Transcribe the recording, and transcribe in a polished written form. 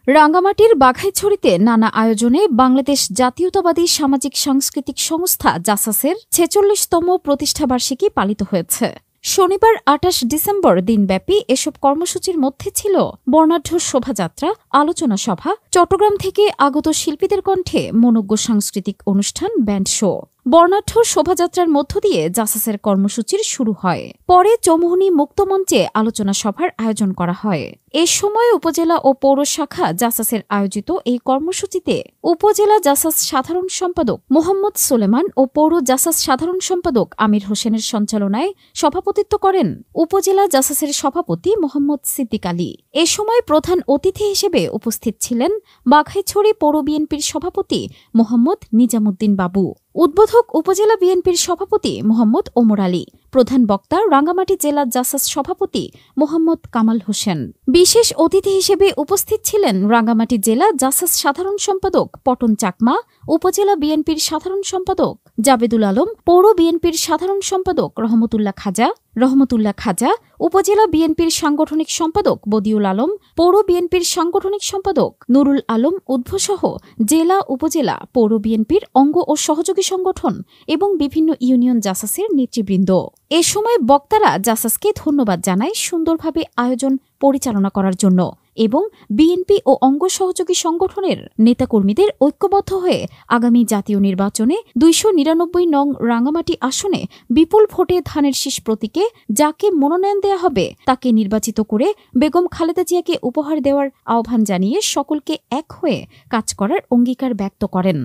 রাঙ্গামাটির বাঘাইছড়িতে নানা আয়োজনে বাংলাদেশ জাতীয়তাবাদী সামাজিক সাংস্কৃতিক সংস্থা জাসাসের ৪৬তম প্রতিষ্ঠাবার্ষিকী পালিত হয়েছে। শনিবার ২৮ ডিসেম্বর দিনব্যাপী এসব কর্মসূচির মধ্যে ছিল বর্ণাঢ্য শোভাযাত্রা, আলোচনা সভা, চট্টগ্রাম থেকে আগত শিল্পীদের কণ্ঠে মনোজ্ঞ সাংস্কৃতিক অনুষ্ঠান, ব্যান্ড শো। বর্ণাঢ্য শোভাযাত্রার মধ্য দিয়ে জাসাসের কর্মসূচির শুরু হয়। পরে চৌমুহনী মুক্তমঞ্চে আলোচনা সভার আয়োজন করা হয়। এ সময় উপজেলা ও পৌর শাখা জাসাসের আয়োজিত এই কর্মসূচিতে উপজেলা জাসাস সাধারণ সম্পাদক মোহাম্মদ সুলেমান ও পৌর জাসাস সাধারণ সম্পাদক আমির হোসেনের সঞ্চালনায় সভাপতিত্ব করেন উপজেলা জাসাসের সভাপতি মোহাম্মদ সিদ্দিক আলী। এ সময় প্রধান অতিথি হিসেবে উপস্থিত ছিলেন বাঘাইছড়ি পৌর বিএনপির সভাপতি মোহাম্মদ নিজামুদ্দিন বাবু, উদ্বোধক উপজেলা বিএনপির সভাপতি মোহাম্মদ ওমর আলী, প্রধান বক্তা রাঙ্গামাটি জেলা জাসাস সভাপতি মোহাম্মদ কামাল হোসেন। বিশেষ অতিথি হিসেবে উপস্থিত ছিলেন রাঙ্গামাটি জেলা জাসাস সাধারণ সম্পাদক পটন চাকমা, উপজেলা বিএনপির সাধারণ সম্পাদক জাবেদুল আলম, পৌর বিএনপির সাধারণ সম্পাদক রহমতুল্লাহ খাজা, উপজেলা বিএনপির সাংগঠনিক সম্পাদক বদিউল আলম, পৌর বিএনপির সাংগঠনিক সম্পাদক নুরুল আলম উদ্ভসহ জেলা, উপজেলা, পৌর বিএনপির অঙ্গ ও সহযোগী সংগঠন এবং বিভিন্ন ইউনিয়ন জাসাসের নেতৃবৃন্দ। এ সময় বক্তারা জাসাসকে ধন্যবাদ জানায় সুন্দরভাবে আয়োজন পরিচালনা করার জন্য এবং বিএনপি ও অঙ্গ সহযোগী সংগঠনের নেতাকর্মীদের ঐক্যবদ্ধ হয়ে আগামী জাতীয় নির্বাচনে ২৯৯ নং রাঙ্গামাটি আসনে বিপুল ভোটে ধানের শীষ প্রতীকে যাকে মনোনয়ন দেয়া হবে তাকে নির্বাচিত করে বেগম খালেদা জিয়াকে উপহার দেওয়ার আহ্বান জানিয়ে সকলকে এক হয়ে কাজ করার অঙ্গীকার ব্যক্ত করেন।